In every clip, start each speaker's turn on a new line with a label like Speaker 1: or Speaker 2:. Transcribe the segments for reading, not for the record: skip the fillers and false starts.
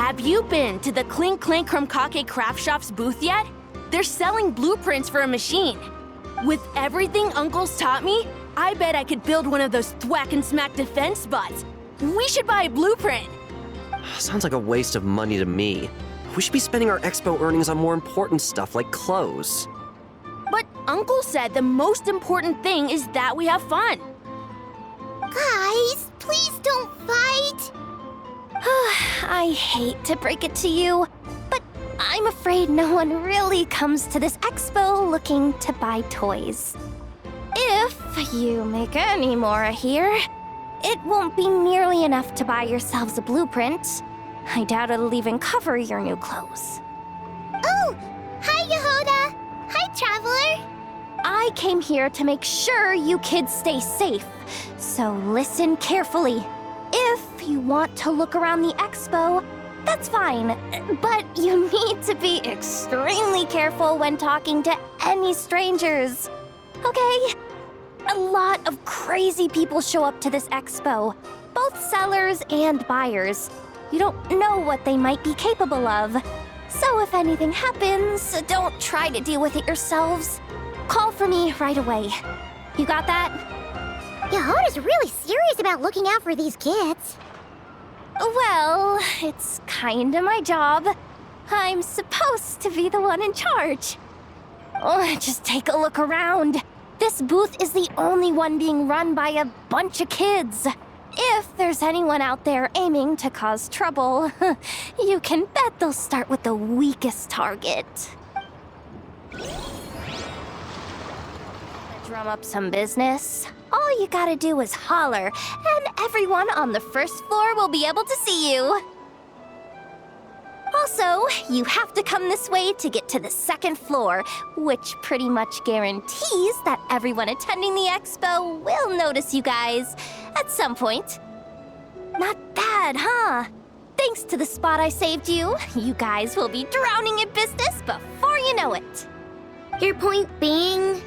Speaker 1: Have you been to the Clink Clank Krumkake Craft Shop's booth yet? They're selling blueprints for a machine. With everything Uncle's taught me, I bet I could build one of those thwack and smack defense bots. We should buy a blueprint.
Speaker 2: Sounds like a waste of money to me. We should be spending our expo earnings on more important stuff like clothes.
Speaker 1: But Uncle said the most important thing is that we have fun.
Speaker 3: Guys, please don't fight!
Speaker 4: I hate to break it to you, but I'm afraid no one really comes to this expo looking to buy toys. If you make any more here, it won't be nearly enough to buy yourselves a blueprint. I doubt it'll even cover your new clothes.
Speaker 3: Oh! Hi, Jahoda! Hi, Traveler!
Speaker 4: I came here to make sure you kids stay safe, so listen carefully. If you want to look around the expo, that's fine, but you need to be extremely careful when talking to any strangers, okay? A lot of crazy people show up to this expo, both sellers and buyers. You don't know what they might be capable of. So if anything happens, don't try to deal with it yourselves. Call for me right away. You got that?
Speaker 3: Jahoda's really serious about looking out for these kids.
Speaker 4: Well, it's kinda my job. I'm supposed to be the one in charge. Oh, just take a look around. This booth is the only one being run by a bunch of kids. If there's anyone out there aiming to cause trouble, you can bet they'll start with the weakest target. Drum up some business. All you gotta do is holler, and everyone on the first floor will be able to see you. Also, you have to come this way to get to the second floor, which pretty much guarantees that everyone attending the expo will notice you guys at some point. Not bad, huh? Thanks to the spot I saved you, you guys will be drowning in business before you know it.
Speaker 3: Your point being?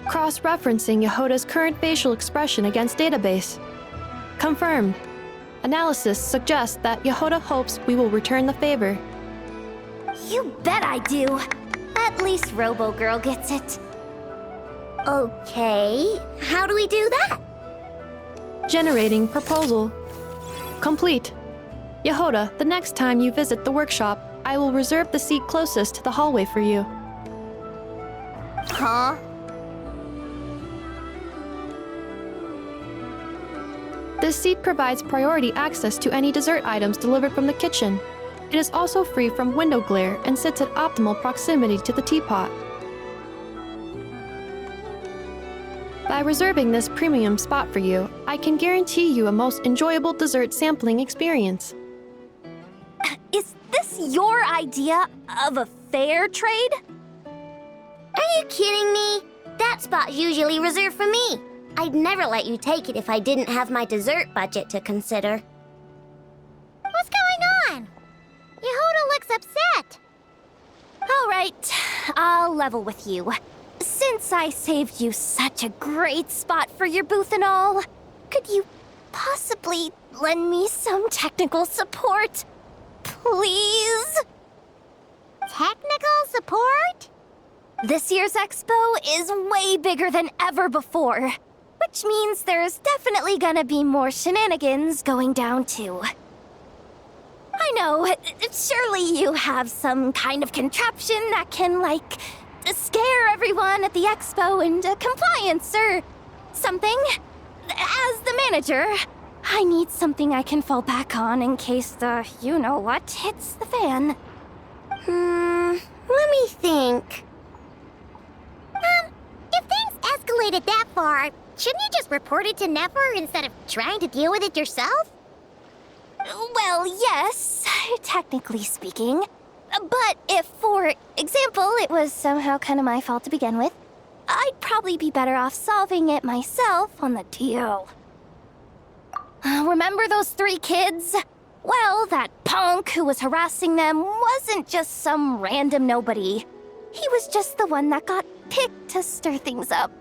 Speaker 5: Cross-referencing Jahoda's current facial expression against database. Confirmed. Analysis suggests that Jahoda hopes we will return the favor.
Speaker 4: You bet I do. At least Robo-Girl gets it.
Speaker 3: Okay, how do we do that?
Speaker 5: Generating proposal. Complete. Jahoda, the next time you visit the workshop, I will reserve the seat closest to the hallway for you.
Speaker 4: Huh?
Speaker 5: This seat provides priority access to any dessert items delivered from the kitchen. It is also free from window glare and sits at optimal proximity to the teapot. By reserving this premium spot for you, I can guarantee you a most enjoyable dessert sampling experience.
Speaker 4: Is this your idea of a fair trade?
Speaker 3: Are you kidding me? That spot's usually reserved for me. I'd never let you take it if I didn't have my dessert budget to consider. What's going on? Jahoda looks upset.
Speaker 4: All right, I'll level with you. Since I saved you such a great spot for your booth and all, could you possibly lend me some technical support? Please?
Speaker 3: Technical support?
Speaker 4: This year's expo is way bigger than ever before, which means there's definitely gonna be more shenanigans going down too. I know, surely you have some kind of contraption that can, like, scare everyone at the expo into compliance or something. As the manager, I need something I can fall back on in case the you-know-what hits the fan.
Speaker 3: Let me think. If things escalated that far, shouldn't you just report it to Neffa instead of trying to deal with it yourself?
Speaker 4: Well, yes, technically speaking. But if, for example, it was somehow kind of my fault to begin with, I'd probably be better off solving it myself on the DL. Remember those 3 kids? Well, that punk who was harassing them wasn't just some random nobody. He was just the one that got picked to stir things up.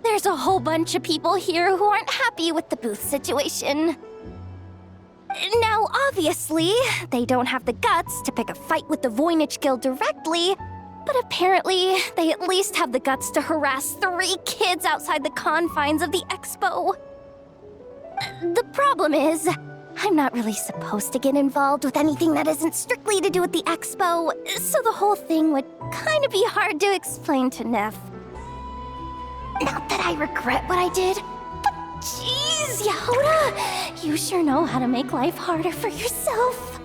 Speaker 4: There's a whole bunch of people here who aren't happy with the booth situation. Now, obviously, they don't have the guts to pick a fight with the Voynich Guild directly, but apparently, they at least have the guts to harass 3 kids outside the confines of the expo. The problem is, I'm not really supposed to get involved with anything that isn't strictly to do with the expo, so the whole thing would kind of be hard to explain to Nef. Not that I regret what I did, but jeez, Jahoda, you sure know how to make life harder for yourself.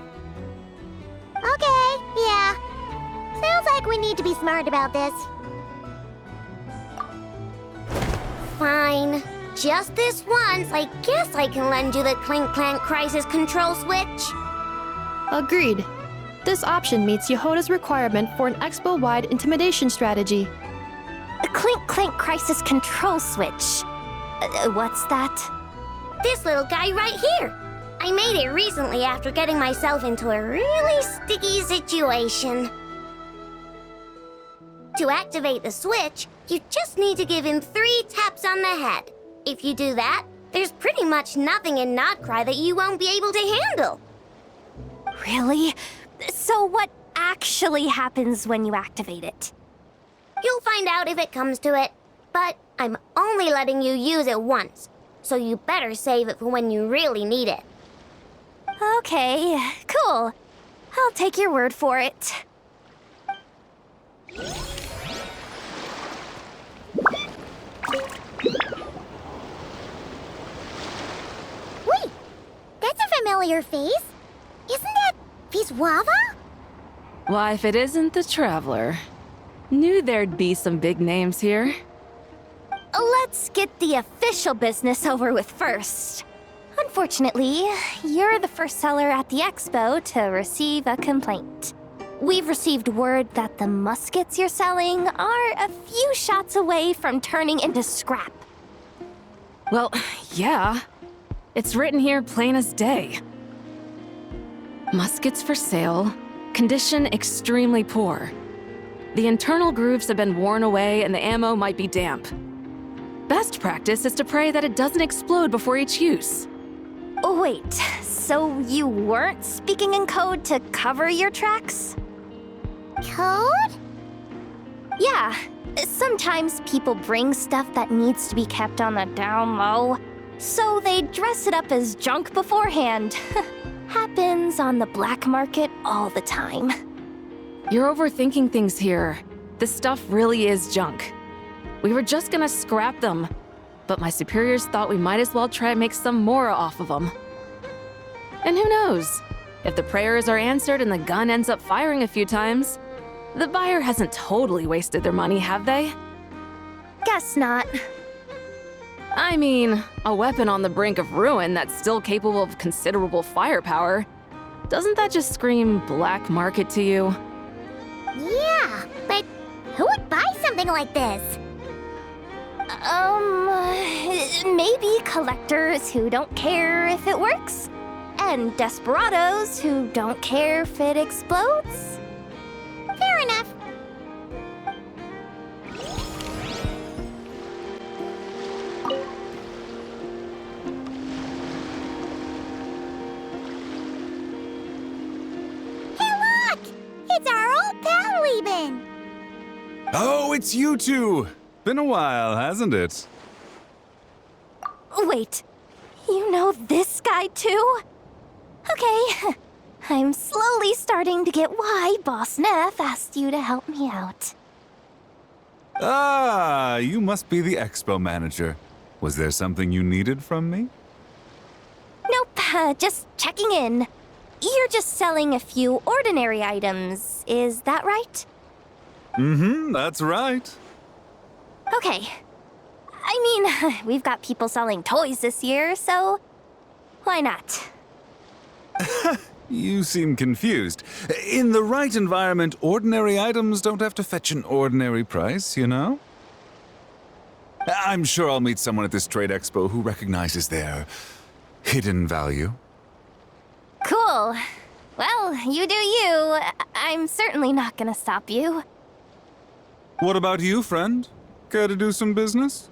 Speaker 3: Okay, yeah. Sounds like we need to be smart about this. Fine. Just this once, I guess I can lend you the Clink Clank Crisis Control Switch.
Speaker 5: Agreed. This option meets Jahoda's requirement for an expo-wide intimidation strategy.
Speaker 4: A Clink Clank Crisis Control Switch. What's that?
Speaker 3: This little guy right here. I made it recently after getting myself into a really sticky situation. To activate the switch, you just need to give him 3 taps on the head. If you do that, there's pretty much nothing in Nod-Krai that you won't be able to handle.
Speaker 4: Really? So what actually happens when you activate it?
Speaker 3: You'll find out if it comes to it, but I'm only letting you use it once, so you better save it for when you really need it.
Speaker 4: Okay, cool. I'll take your word for it.
Speaker 3: Wait, that's a familiar face. Isn't that Wislawa?
Speaker 6: Why, if it isn't the Traveler. Knew there'd be some big names here.
Speaker 4: Let's get the official business over with first. Unfortunately, you're the first seller at the expo to receive a complaint. We've received word that the muskets you're selling are a few shots away from turning into scrap.
Speaker 6: Well, yeah. It's written here plain as day. Muskets for sale. Condition extremely poor. The internal grooves have been worn away and the ammo might be damp. Best practice is to pray that it doesn't explode before each use.
Speaker 4: Oh, wait, so you weren't speaking in code to cover your tracks?
Speaker 3: Code?
Speaker 4: Yeah, sometimes people bring stuff that needs to be kept on the down low, so they dress it up as junk beforehand. Happens on the black market all the time.
Speaker 6: You're overthinking things here. This stuff really is junk. We were just gonna scrap them, but my superiors thought we might as well try and make some more off of them. And who knows? If the prayers are answered and the gun ends up firing a few times, the buyer hasn't totally wasted their money, have they?
Speaker 4: Guess not.
Speaker 6: I mean, a weapon on the brink of ruin that's still capable of considerable firepower. Doesn't that just scream black market to you?
Speaker 3: Yeah, but who would buy something like this?
Speaker 4: Maybe collectors who don't care if it works, and desperados who don't care if it explodes.
Speaker 3: Fair enough. Hey, look! It's our old pal, Liben!
Speaker 7: Oh, it's you two! Been a while, hasn't it?
Speaker 4: Wait, you know this guy too? Okay, I'm slowly starting to get why Boss Neff asked you to help me out.
Speaker 7: Ah, you must be the expo manager. Was there something you needed from me?
Speaker 4: Nope, just checking in. You're just selling a few ordinary items, is that right?
Speaker 7: Mm-hmm, that's right.
Speaker 4: Okay. I mean, we've got people selling toys this year, so why not?
Speaker 7: You seem confused. In the right environment, ordinary items don't have to fetch an ordinary price, you know? I'm sure I'll meet someone at this trade expo who recognizes their hidden value.
Speaker 4: Cool. Well, you do you. I'm certainly not gonna stop you.
Speaker 7: What about you, friend? Care to do some business?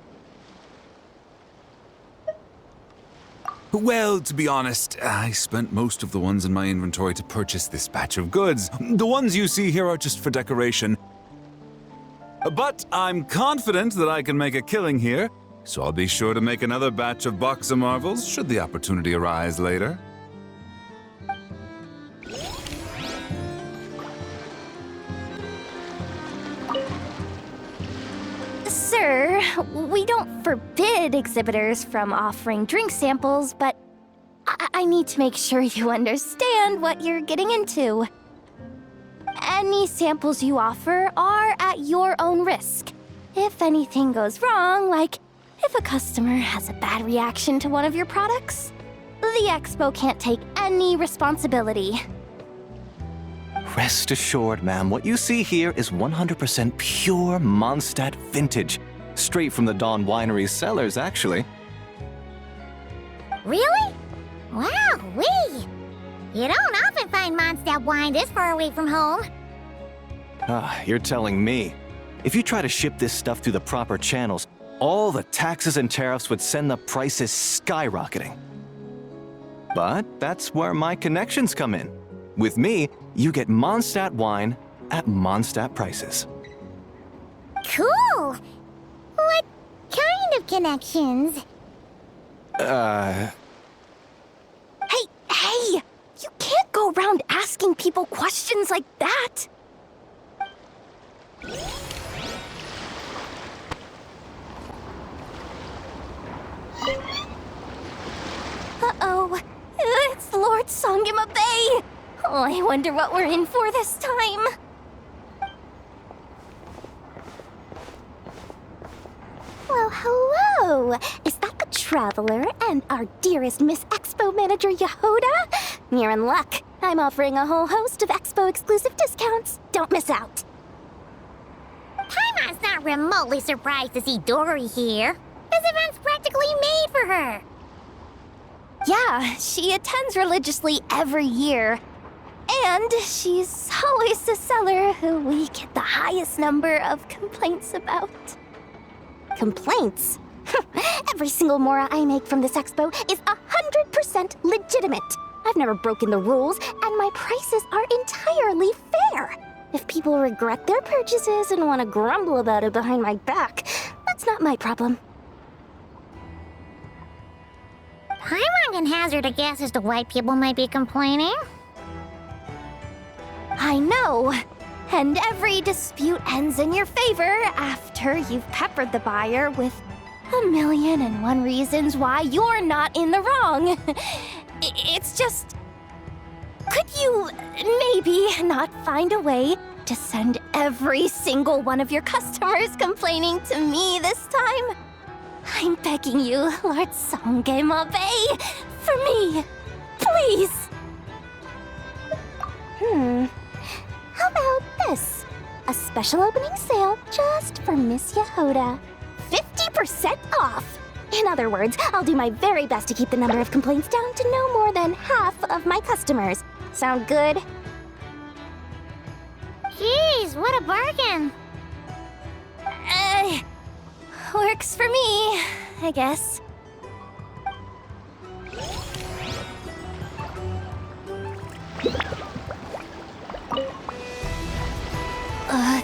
Speaker 7: Well, to be honest, I spent most of the ones in my inventory to purchase this batch of goods. The ones you see here are just for decoration. But I'm confident that I can make a killing here, so I'll be sure to make another batch of Box of Marvels should the opportunity arise later.
Speaker 4: Sir, we don't forbid exhibitors from offering drink samples, but I need to make sure you understand what you're getting into. Any samples you offer are at your own risk. If anything goes wrong, like if a customer has a bad reaction to one of your products, the expo can't take any responsibility.
Speaker 8: Rest assured, ma'am, what you see here is 100% pure Mondstadt vintage. Straight from the Dawn Winery's cellars, actually.
Speaker 3: Really? Wow-wee! You don't often find Mondstadt wine this far away from home.
Speaker 8: Ah, you're telling me. If you try to ship this stuff through the proper channels, all the taxes and tariffs would send the prices skyrocketing. But that's where my connections come in. With me, you get Mondstadt wine at Mondstadt prices.
Speaker 3: Cool! What kind of connections?
Speaker 4: Hey! You can't go around asking people questions like that! Uh-oh. It's Lord Songima Bay! Oh, I wonder what we're in for this time. Well, hello! Is that the Traveler and our dearest Miss Expo Manager Jahoda? You're in luck. I'm offering a whole host of Expo exclusive discounts. Don't miss out.
Speaker 3: Paimon's not remotely surprised to see Dori here. This event's practically made for her.
Speaker 4: Yeah, she attends religiously every year. And she's always the seller who we get the highest number of complaints about. Complaints? Every single mora I make from this expo is 100% legitimate. I've never broken the rules, and my prices are entirely fair. If people regret their purchases and want to grumble about it behind my back, that's not my problem.
Speaker 3: Paimon can hazard a guess as to why people might be complaining.
Speaker 4: I know. And every dispute ends in your favor after you've peppered the buyer with 1,000,001 reasons why you're not in the wrong. It's just... Could you maybe not find a way to send every single one of your customers complaining to me this time? I'm begging you, Lord Songema Bay, for me, please. How about this? A special opening sale just for Miss Jahoda. 50% off! In other words, I'll do my very best to keep the number of complaints down to no more than half of my customers. Sound good?
Speaker 3: Jeez, what a bargain!
Speaker 4: Works for me, I guess.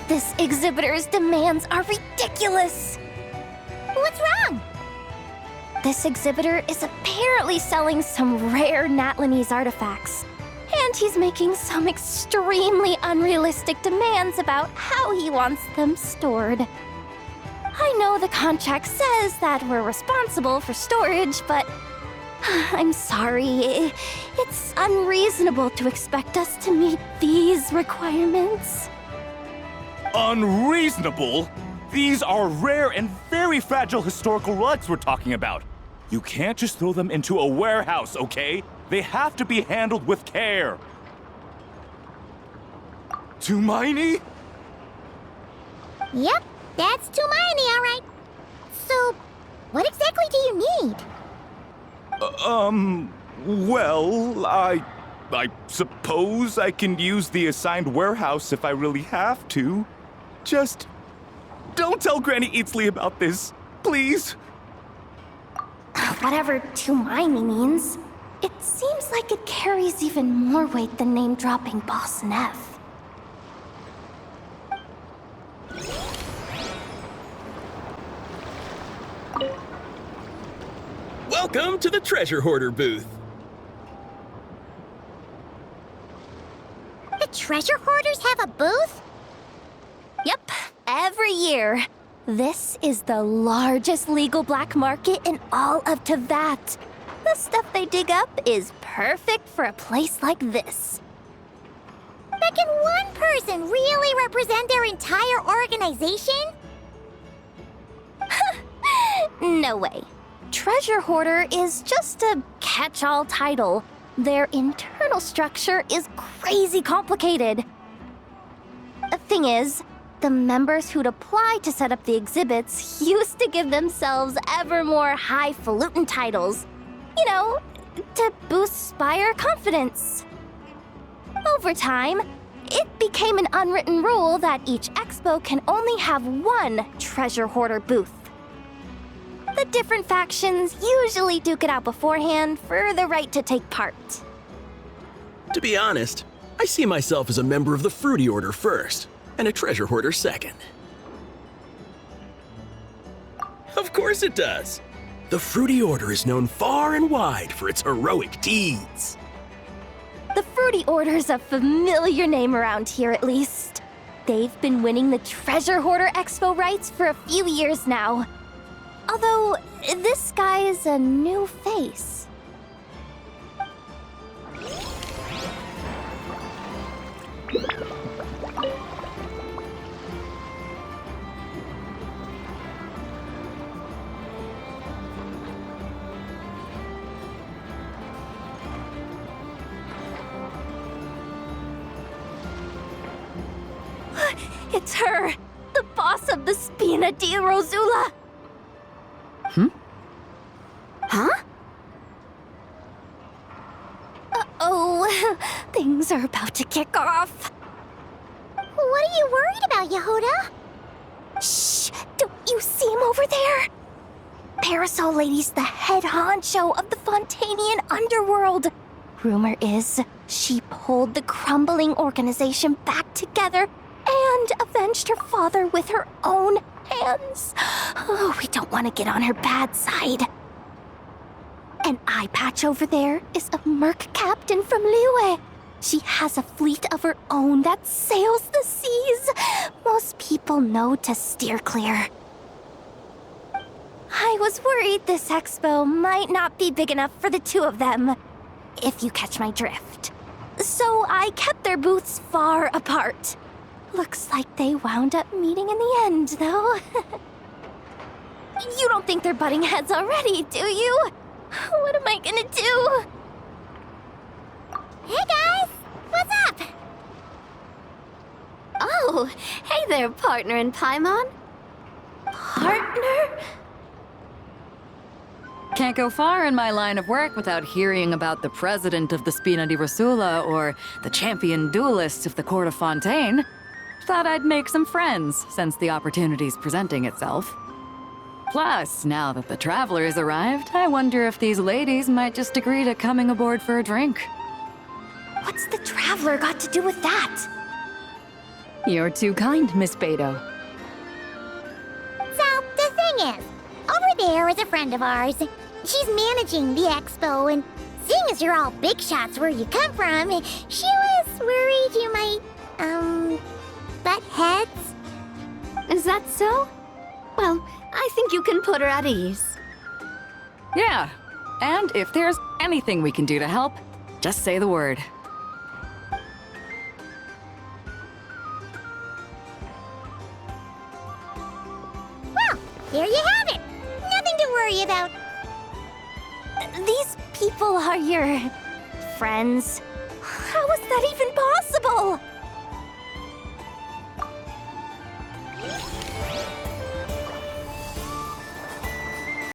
Speaker 4: This exhibitor's demands are ridiculous!
Speaker 3: What's wrong?
Speaker 4: This exhibitor is apparently selling some rare Natlanese artifacts. And he's making some extremely unrealistic demands about how he wants them stored. I know the contract says that we're responsible for storage, but I'm sorry. It's unreasonable to expect us to meet these requirements.
Speaker 9: Unreasonable? These are rare and very fragile historical relics we're talking about. You can't just throw them into a warehouse, okay? They have to be handled with care. Tumaini?
Speaker 3: Yep, that's Tumaini, all right. So, what exactly do you need?
Speaker 9: Well, I suppose I can use the assigned warehouse if I really have to. Just don't tell Granny Eatsley about this, please.
Speaker 4: whatever to mimey means. It seems like it carries even more weight than name-dropping Boss Neb.
Speaker 10: Welcome to the Treasure Hoarder booth.
Speaker 3: The treasure hoarders have a booth?
Speaker 4: Yep, every year. This is the largest legal black market in all of Teyvat. The stuff they dig up is perfect for a place like this.
Speaker 3: But can one person really represent their entire organization?
Speaker 4: No way. Treasure Hoarder is just a catch-all title. Their internal structure is crazy complicated. The thing is, the members who'd apply to set up the exhibits used to give themselves ever more highfalutin titles. You know, to boost Spire confidence. Over time, it became an unwritten rule that each expo can only have one Treasure Hoarder booth. The different factions usually duke it out beforehand for the right to take part.
Speaker 10: To be honest, I see myself as a member of the Fruity Order first, and a Treasure Hoarder second. Of course it does. The Fruity Order is known far and wide for its heroic deeds.
Speaker 4: The Fruity Order's a familiar name around here, at least. They've been winning the Treasure Hoarder Expo rights for a few years now. Although, this guy's a new face. It's her! The boss of the Spina di Rosula! Huh? Uh-oh, things are about to kick off.
Speaker 3: What are you worried about, Jahoda?
Speaker 4: Shh! Don't you see him over there? Parasol Lady's the head honcho of the Fontanian underworld. Rumor is, she pulled the crumbling organization back together and avenged her father with her own hands. Oh, we don't want to get on her bad side. An eye patch over there is a merc captain from Liyue. She has a fleet of her own that sails the seas. Most people know to steer clear. I was worried this expo might not be big enough for the two of them, if you catch my drift. So I kept their booths far apart. Looks like they wound up meeting in the end, though. You don't think they're butting heads already, do you? What am I gonna do?
Speaker 3: Hey guys, what's up?
Speaker 4: Oh, hey there, partner in Paimon. Partner?
Speaker 6: Can't go far in my line of work without hearing about the president of the Spina di Rosula or the champion duelist of the court of Fontaine. Thought I'd make some friends since the opportunity's presenting itself. Plus, now that the traveler's arrived, I wonder if these ladies might just agree to coming aboard for a drink.
Speaker 4: What's the traveler got to do with that?
Speaker 6: You're too kind, Miss Beidou.
Speaker 3: So, the thing is, over there is a friend of ours. She's managing the expo, and seeing as you're all big shots where you come from, she was worried you might, butt heads.
Speaker 4: Is that so? Well, I think you can put her at ease.
Speaker 6: Yeah, and if there's anything we can do to help, just say the word.
Speaker 3: Well, there you have it. Nothing to worry about.
Speaker 4: These people are your friends. How is that even possible?